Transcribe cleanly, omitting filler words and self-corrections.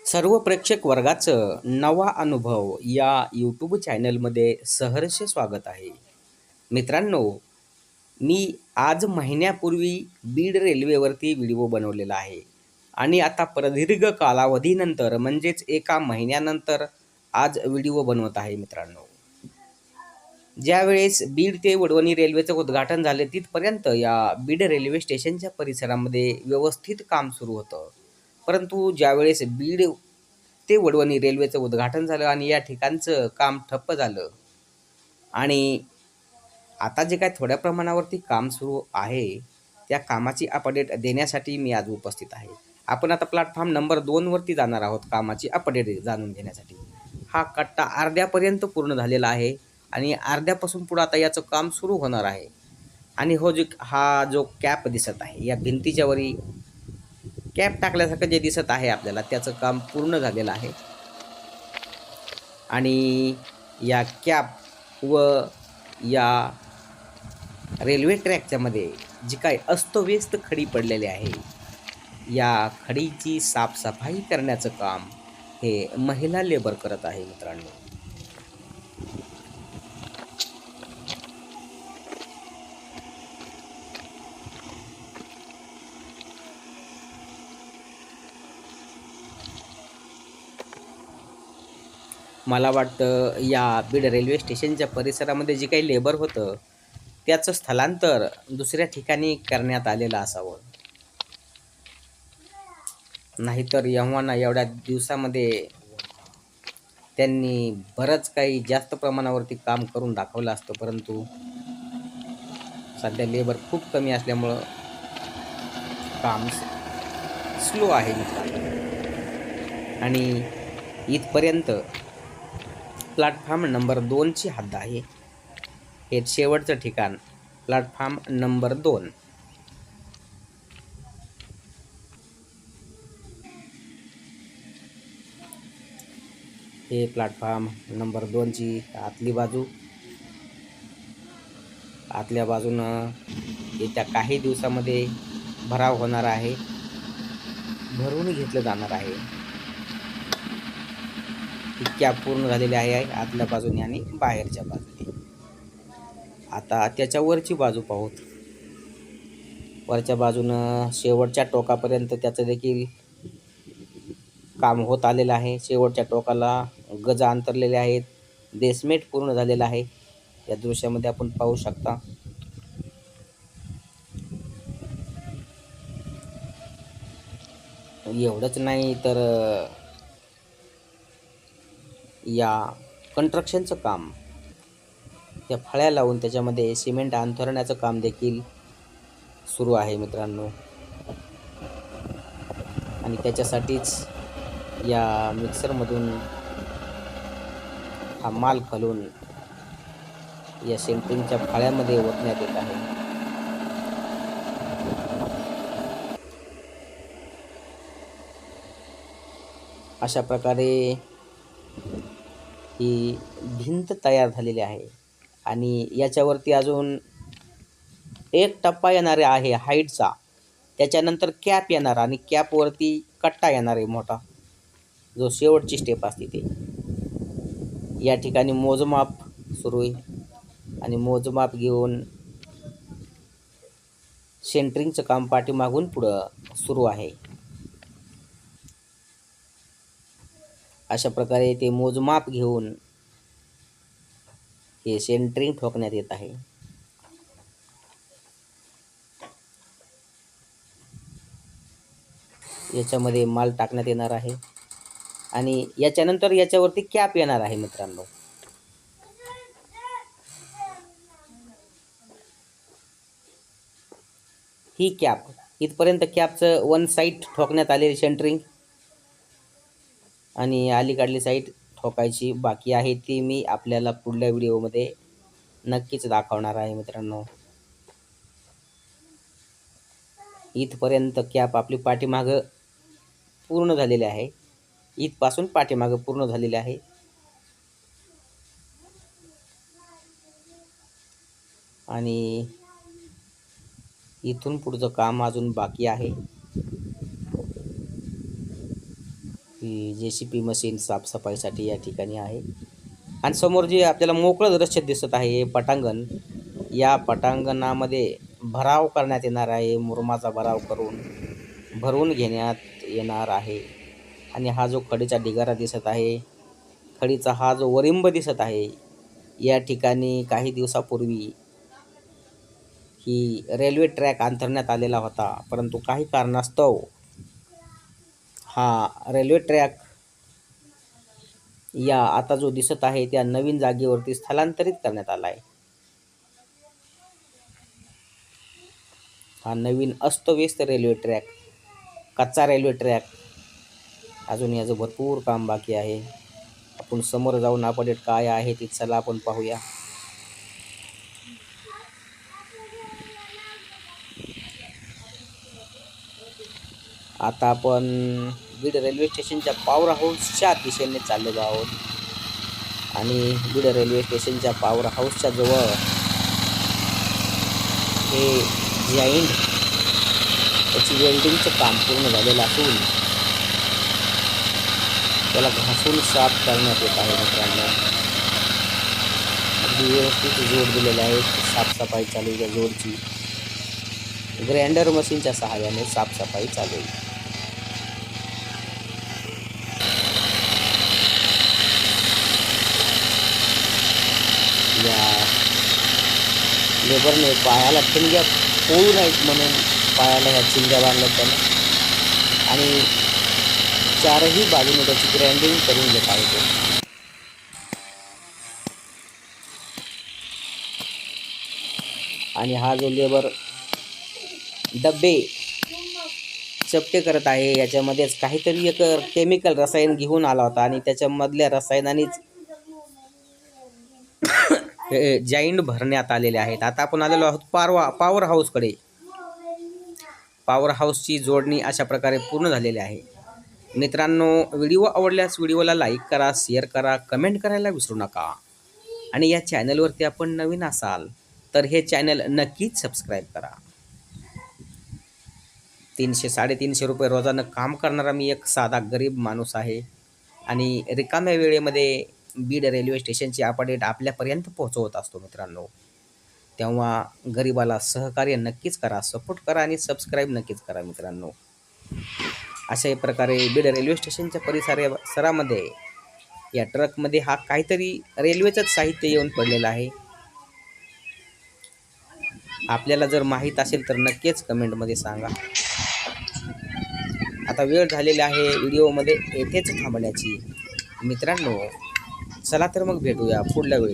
सर्व प्रेक्षक वर्गाचं नवा अनुभव या यूट्यूब चॅनलमध्ये सहर्ष स्वागत आहे. मित्रांनो, मी आज महिन्यापूर्वी बीड रेल्वेवरती व्हिडिओ बनवलेला आहे आणि आता प्रदीर्घ कालावधीनंतर म्हणजेच एका महिन्यानंतर आज व्हिडिओ बनवत आहे मित्रांनो. ज्यावेळेस बीड ते वडवणी रेल्वेचं उद्घाटन झाले तिथपर्यंत या बीड रेल्वे स्टेशनच्या परिसरामध्ये व्यवस्थित काम सुरू होतं. परंतु ज्यावेळेस बीड ते वडवणी रेल्वेचं उद्घाटन झालं आणि या ठिकाणचं काम ठप्प झालं आणि आता जे काय थोड्या प्रमाणावरती काम सुरू आहे त्या कामाची अपडेट देण्यासाठी मी आज उपस्थित आहे. आपण आता प्लॅटफॉर्म नंबर 2 वरती जाणार आहोत कामाची अपडेट जाणून घेण्यासाठी. हा कट्टा अर्ध्यापर्यंत पूर्ण झालेला आहे आणि अर्ध्यापासून पुढं आता याचं काम सुरू होणार आहे. आणि हा जो कॅप दिसत आहे या भिंतीच्या वरी कॅप टाकल्यासारखं जे दिसत आहे आपल्याला त्याचं काम पूर्ण झालेलं आहे. आणि या कॅप व या रेल्वे ट्रॅकच्या मध्ये जी काय अस्तव्यस्त खडी पडलेली आहे या खडीची साफसफाई करण्याचं काम हे महिला लेबर करत आहे मित्रांनो. मला वाटतं या बीड रेल्वे स्टेशनच्या परिसरामध्ये जे काही लेबर होतं त्याचं स्थलांतर दुसऱ्या ठिकाणी करण्यात आलेलं असावं. नाहीतर एवढ्या दिवसामध्ये त्यांनी बरंच काही जास्त प्रमाणावरती काम करून दाखवलं असतं. परंतु सध्या लेबर खूप कमी असल्यामुळं काम स्लो आहे मित्रांनो. आणि इथपर्यंत प्लॅटफॉर्म नंबर 2ची हद्द आहे. हे शेवटचं ठिकाण प्लॅटफॉर्म नंबर 2. हे प्लॅटफॉर्म नंबर 2ची आतली बाजू. आतल्या बाजूनं येत्या काही दिवसामध्ये भराव होणार आहे, भरून घेतलं जाणार आहे. कॅप पूर्ण झालेली आहे आतल्या बाजूने आणि बाहेरच्या बाजूने. आता त्याच्या वरची बाजू पाहूत. वरच्या बाजूनं शेवटच्या टोकापर्यंत त्याचं देखील काम होत आलेलं आहे. शेवटच्या टोकाला गज अंतरलेले आहेत. बेसमेंट पूर्ण झालेलं आहे. या दृश्यामध्ये आपण पाहू शकता. एवढंच नाही तर या कन्स्ट्रक्शनचं काम त्या फळ्या लावून त्याच्यामध्ये सिमेंट अंथरण्याचं काम देखील सुरू आहे मित्रांनो. आणि त्याच्यासाठीच या मिक्सरमधून हा माल खालून या सेंटरिंगच्या फळ्यामध्ये ओतण्यात येत आहे. अशा प्रकारे ही भिंत तयार झालेली आहे आणि याच्यावरती अजून एक टप्पा येणार आहे हाईटचा. त्याच्यानंतर कॅप येणार आणि कॅपवरती कट्टा येणार आहे मोठा, जो शेवटची स्टेप असते ते. या ठिकाणी मोजमाप सुरू आहे आणि मोजमाप घेऊन सेंटरिंगचं काम पाठीमागून पुढं सुरू आहे. अशा प्रकारे ते मोजमाप घेऊन हे सेंटरिंग ठोकण्यात येत आहे. याच्यामध्ये माल टाकण्यात येणार आहे आणि याच्यानंतर याच्यावरती कॅप येणार आहे मित्रांनो. ही कॅप इथपर्यंत कॅपचं वन साईड ठोकण्यात आलेली सेंटरिंग आणि अलीकडली साईड ठोकायची बाकी आहे. ती मी आपल्याला पुढल्या व्हिडिओमध्ये नक्कीच दाखवणार आहे मित्रांनो. इथपर्यंत कॅप आपली पाठीमागं पूर्ण झालेली आहे. इथपासून पाठीमागं पूर्ण झालेले आहे. आणि इथून पुढचं काम अजून बाकी आहे. ही JCB मशीन साफसफाईसाठी या ठिकाणी आहे. आणि समोर जे आपल्याला मोकळं दृश्य दिसत आहे हे पटांगण. या पटांगणामध्ये भराव करण्यात येणार आहे. मुरुमाचा भराव भरून घेण्यात येणार आहे. आणि हा जो खडीचा ढिगारा दिसत आहे, खडीचा हा जो वरिंब दिसत आहे, या ठिकाणी काही दिवसापूर्वी ही रेल्वे ट्रॅक अंथरण्यात आलेला होता. परंतु काही कारणास्तव हा रेल्वे ट्रॅक या आता जो दिसत आहे त्या नवीन जागेवरती स्थलांतरित करण्यात आला आहे. हा नवीन अस्तव्यस्त रेल्वे ट्रॅक, कच्चा रेल्वे ट्रॅक, अजून याचं भरपूर काम बाकी आहे. आपण समोर जाऊन अपडेट काय आहे ते चला आपण पाहूया. आता आपण बीड रेल्वे स्टेशनच्या पॉवर हाऊसच्या दिशेने चाललेलो आहोत. आणि बीड रेल्वे स्टेशनच्या पॉवर हाऊसच्या जवळ हे जाईंट त्याची वेल्डिंगचं काम पूर्ण झालेलं असून त्याला घासून साफ करण्यात येत आहे. मित्रांनो, अगदी व्यवस्थित जोड दिलेले आहेत. साफसफाई चालू आहे. जोडची ग्राइंडर मशीनच्या सहाय्याने साफसफाई चालू आहे. या लेबरने पायाला ठिणग्या होऊ नाहीत म्हणून पायाला ह्या चिंध्या बांधल्या त्याने आणि चारही बाजूने त्याची ग्राइंडिंग करून घेत आहे. आणि हा जो लेबर डब्बे चपटे करत आहे, याच्यामध्येच काहीतरी एक केमिकल रसायन घेऊन आला होता आणि त्याच्यामधल्या रसायनानेच जाईंट भरण्यात आलेले आहेत. आता आपण आलेलो आहोत पॉवर हाऊसकडे. पॉवर हाऊसची जोडणी अशा प्रकारे पूर्ण झालेली आहे. मित्रांनो, व्हिडिओ आवडल्यास व्हिडिओला लाईक करा, शेअर करा, कमेंट करायला विसरू नका. आणि या चॅनलवरती आपण नवीन असाल तर हे चॅनल नक्कीच सबस्क्राईब करा. 300-350 रुपये रोजानं काम करणारा मी एक साधा गरीब माणूस आहे. आणि रिकाम्या वेळेमध्ये बीड रेल्वे स्टेशनची अपडेट आपल्यापर्यंत पोहोचवत असतो. मित्रांनो, तेव्हा गरिबाला सहकार्य नक्कीच करा, सपोर्ट करा आणि सबस्क्राईब नक्कीच करा. मित्रांनो, अशा प्रकारे बीड रेल्वे स्टेशनच्या परिसरामध्ये या ट्रकमध्ये हा काहीतरी रेल्वेचंच साहित्य येऊन पडलेलं आहे. आपल्याला जर माहीत असेल तर नक्कीच कमेंटमध्ये सांगा. आता वेळ झालेली आहे व्हिडिओमध्ये येथेच थांबण्याची. मित्रांनो, चला तर मग भेटूया पुढल्या वेळी.